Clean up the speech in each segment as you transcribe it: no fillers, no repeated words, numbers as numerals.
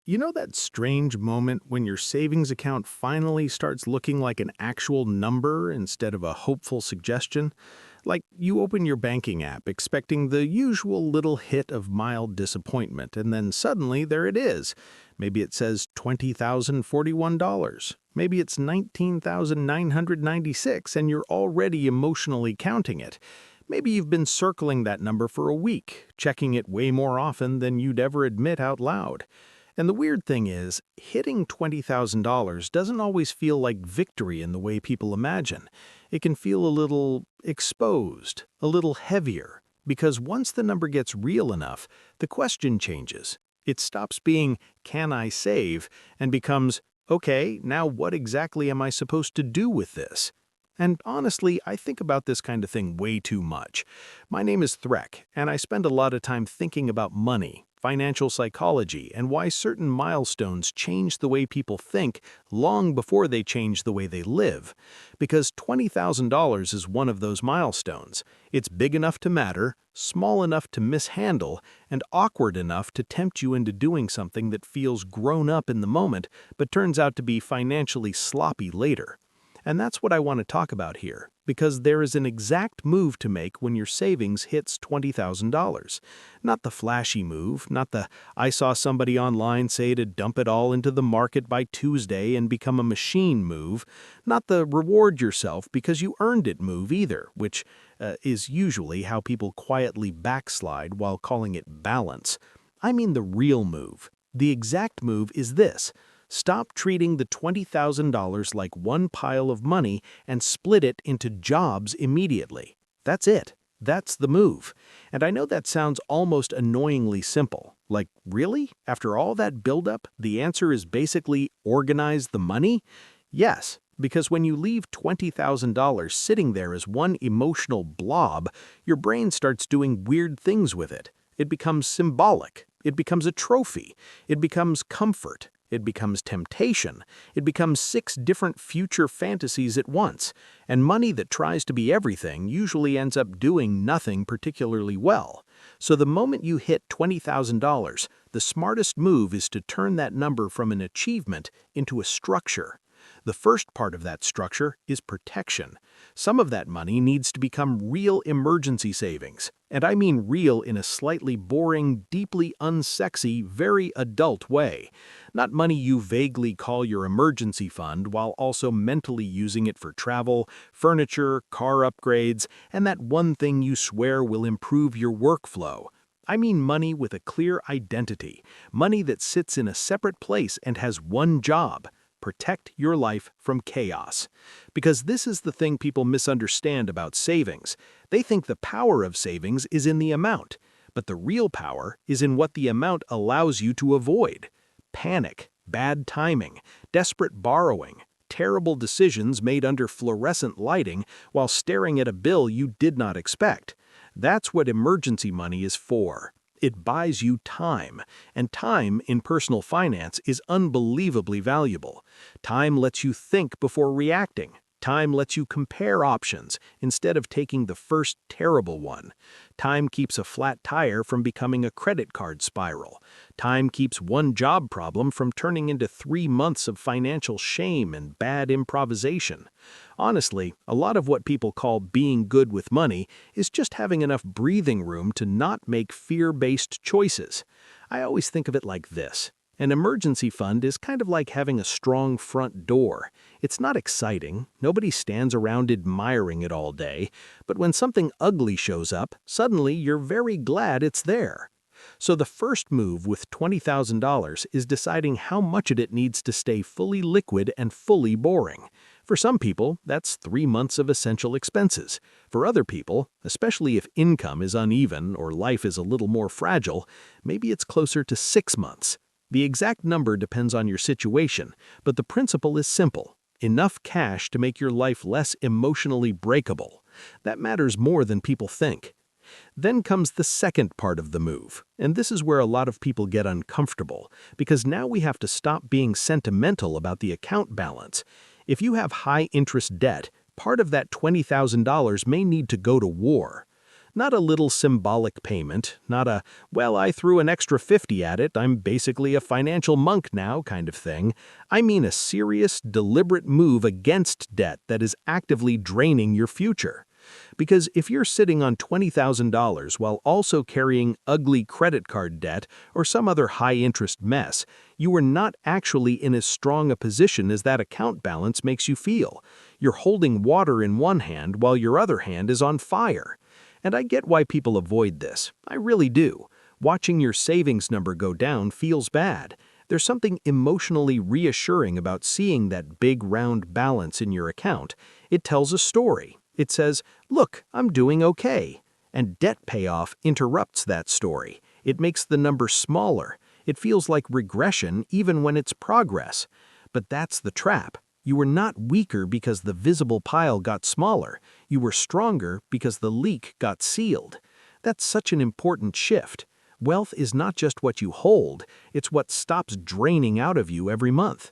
You know that strange moment when your savings account finally starts looking like an actual number instead of a hopeful suggestion? Like you open your banking app expecting the usual little hit of mild disappointment, and then suddenly there it is. Maybe it says $20,041. Maybe it's 19,996, and you're already emotionally counting it. Maybe you've been circling that number for a week, checking it way more often than you'd ever admit out loud. And the weird thing is, hitting $20,000 doesn't always feel like victory in the way people imagine. It can feel a little exposed, a little heavier, because once the number gets real enough, the question changes. It stops being, can I save, and becomes, okay, now what exactly am I supposed to do with this? And honestly, I think about this kind of thing way too much. My name is Threk, and I spend a lot of time thinking about money, financial psychology, and why certain milestones change the way people think long before they change the way they live. Because $20,000 is one of those milestones. It's big enough to matter, small enough to mishandle, and awkward enough to tempt you into doing something that feels grown up in the moment but turns out to be financially sloppy later. And that's what I want to talk about here, because there is an exact move to make when your savings hits $20,000. Not the flashy move, not the I saw somebody online say to dump it all into the market by Tuesday and become a machine move, not the reward yourself because you earned it move either, which is usually how people quietly backslide while calling it balance. I mean the real move. The exact move is this. Stop treating the $20,000 like one pile of money and split it into jobs immediately. That's it. That's the move. And I know that sounds almost annoyingly simple. Like, really? After all that buildup, the answer is basically organize the money? Yes, because when you leave $20,000 sitting there as one emotional blob, your brain starts doing weird things with it. It becomes symbolic. It becomes a trophy. It becomes comfort. It becomes temptation. It becomes 6 different future fantasies at once. And money that tries to be everything usually ends up doing nothing particularly well. So the moment you hit $20,000, the smartest move is to turn that number from an achievement into a structure. The first part of that structure is protection. Some of that money needs to become real emergency savings. And I mean real in a slightly boring, deeply unsexy, very adult way. Not money you vaguely call your emergency fund while also mentally using it for travel, furniture, car upgrades, and that one thing you swear will improve your workflow. I mean money with a clear identity, money that sits in a separate place and has one job. Protect your life from chaos. Because this is the thing people misunderstand about savings. They think the power of savings is in the amount, but the real power is in what the amount allows you to avoid. Panic, bad timing, desperate borrowing, terrible decisions made under fluorescent lighting while staring at a bill you did not expect. That's what emergency money is for. It buys you time, and time in personal finance is unbelievably valuable. Time lets you think before reacting. Time lets you compare options instead of taking the first terrible one. Time keeps a flat tire from becoming a credit card spiral. Time keeps one job problem from turning into 3 months of financial shame and bad improvisation. Honestly, a lot of what people call being good with money is just having enough breathing room to not make fear-based choices. I always think of it like this. An emergency fund is kind of like having a strong front door. It's not exciting, nobody stands around admiring it all day, but when something ugly shows up, suddenly you're very glad it's there. So the first move with $20,000 is deciding how much of it needs to stay fully liquid and fully boring. For some people, that's 3 months of essential expenses. For other people, especially if income is uneven or life is a little more fragile, maybe it's closer to 6 months. The exact number depends on your situation, but the principle is simple. Enough cash to make your life less emotionally breakable. That matters more than people think. Then comes the second part of the move, and this is where a lot of people get uncomfortable, because now we have to stop being sentimental about the account balance. If you have high-interest debt, part of that $20,000 may need to go to war. Not a little symbolic payment, not a, well, I threw an extra 50 at it, I'm basically a financial monk now kind of thing. I mean a serious, deliberate move against debt that is actively draining your future. Because if you're sitting on $20,000 while also carrying ugly credit card debt or some other high-interest mess, you are not actually in as strong a position as that account balance makes you feel. You're holding water in one hand while your other hand is on fire. And I get why people avoid this. I really do. Watching your savings number go down feels bad. There's something emotionally reassuring about seeing that big round balance in your account. It tells a story. It says, look, I'm doing okay. And debt payoff interrupts that story. It makes the number smaller. It feels like regression even when it's progress. But that's the trap. You were not weaker because the visible pile got smaller. You were stronger because the leak got sealed. That's such an important shift. Wealth is not just what you hold, it's what stops draining out of you every month.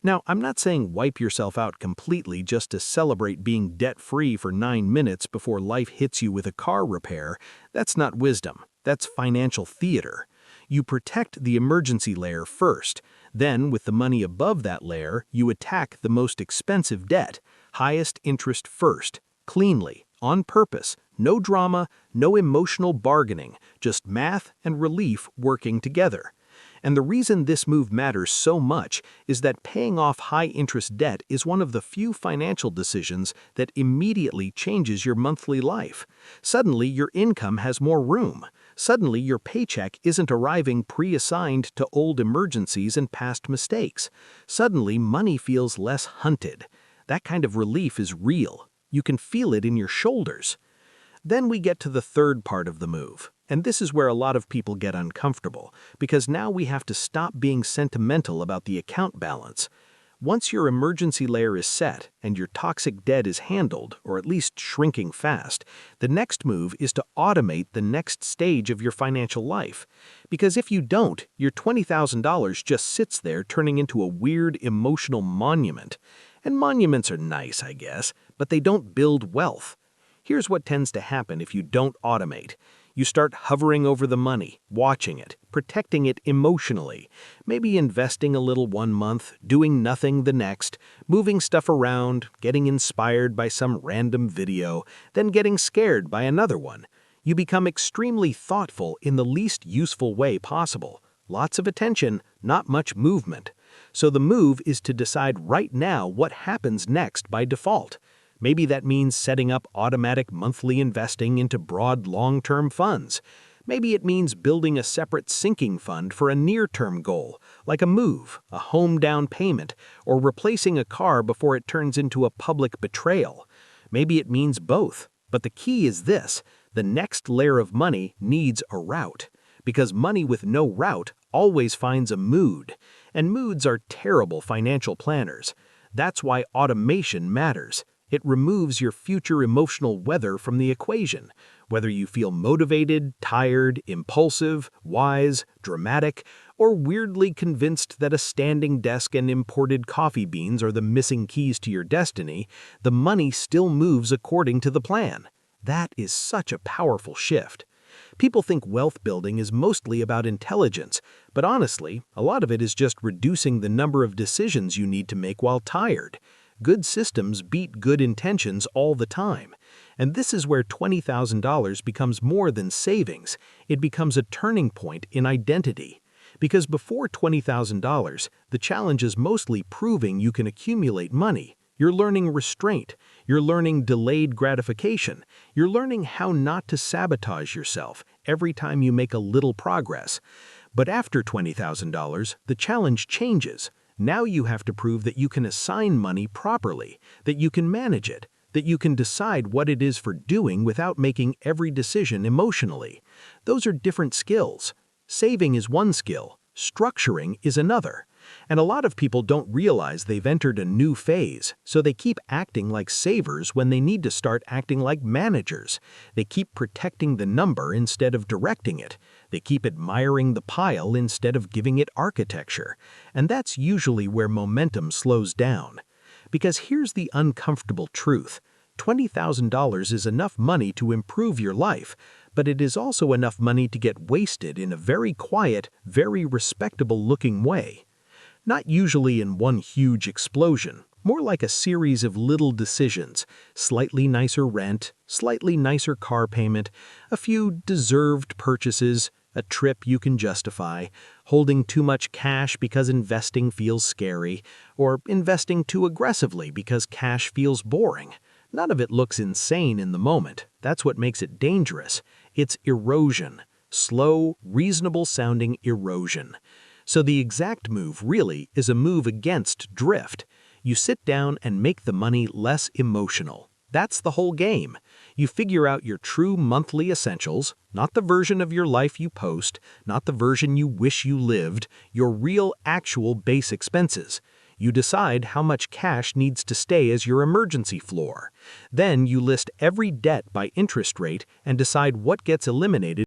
Now, I'm not saying wipe yourself out completely just to celebrate being debt-free for 9 minutes before life hits you with a car repair. That's not wisdom. That's financial theater. You protect the emergency layer first. Then, with the money above that layer, you attack the most expensive debt, highest interest first, cleanly, on purpose, no drama, no emotional bargaining, just math and relief working together. And the reason this move matters so much is that paying off high-interest debt is one of the few financial decisions that immediately changes your monthly life. Suddenly, your income has more room. Suddenly, your paycheck isn't arriving pre-assigned to old emergencies and past mistakes. Suddenly, money feels less hunted. That kind of relief is real. You can feel it in your shoulders. Then we get to the third part of the move. And this is where a lot of people get uncomfortable, because now we have to stop being sentimental about the account balance. Once your emergency layer is set and your toxic debt is handled, or at least shrinking fast, the next move is to automate the next stage of your financial life. Because if you don't, your $20,000 just sits there turning into a weird emotional monument. And monuments are nice, I guess, but they don't build wealth. Here's what tends to happen if you don't automate. You start hovering over the money, watching it, protecting it emotionally, maybe investing a little one month, doing nothing the next, moving stuff around, getting inspired by some random video, then getting scared by another one. You become extremely thoughtful in the least useful way possible. Lots of attention, not much movement. So the move is to decide right now what happens next by default. Maybe that means setting up automatic monthly investing into broad long-term funds. Maybe it means building a separate sinking fund for a near-term goal, like a move, a home down payment, or replacing a car before it turns into a public betrayal. Maybe it means both. But the key is this: the next layer of money needs a route. Because money with no route always finds a mood. And moods are terrible financial planners. That's why automation matters. It removes your future emotional weather from the equation. Whether you feel motivated, tired, impulsive, wise, dramatic, or weirdly convinced that a standing desk and imported coffee beans are the missing keys to your destiny, the money still moves according to the plan. That is such a powerful shift. People think wealth building is mostly about intelligence, but honestly, a lot of it is just reducing the number of decisions you need to make while tired. Good systems beat good intentions all the time. And this is where $20,000 becomes more than savings. It becomes a turning point in identity. Because before $20,000, the challenge is mostly proving you can accumulate money. You're learning restraint. You're learning delayed gratification. You're learning how not to sabotage yourself every time you make a little progress. But after $20,000, the challenge changes. Now you have to prove that you can assign money properly, that you can manage it, that you can decide what it is for doing without making every decision emotionally. Those are different skills. Saving is one skill, structuring is another. And a lot of people don't realize they've entered a new phase, so they keep acting like savers when they need to start acting like managers. They keep protecting the number instead of directing it. They keep admiring the pile instead of giving it architecture. And that's usually where momentum slows down. Because here's the uncomfortable truth. $20,000 is enough money to improve your life, but it is also enough money to get wasted in a very quiet, very respectable-looking way. Not usually in one huge explosion, more like a series of little decisions: slightly nicer rent, slightly nicer car payment, a few deserved purchases, a trip you can justify, holding too much cash because investing feels scary, or investing too aggressively because cash feels boring. None of it looks insane in the moment. That's what makes it dangerous. It's erosion. Slow, reasonable-sounding erosion. So the exact move really is a move against drift. You sit down and make the money less emotional. That's the whole game. You figure out your true monthly essentials, not the version of your life you post, not the version you wish you lived, your real, actual base expenses. You decide how much cash needs to stay as your emergency floor. Then you list every debt by interest rate and decide what gets eliminated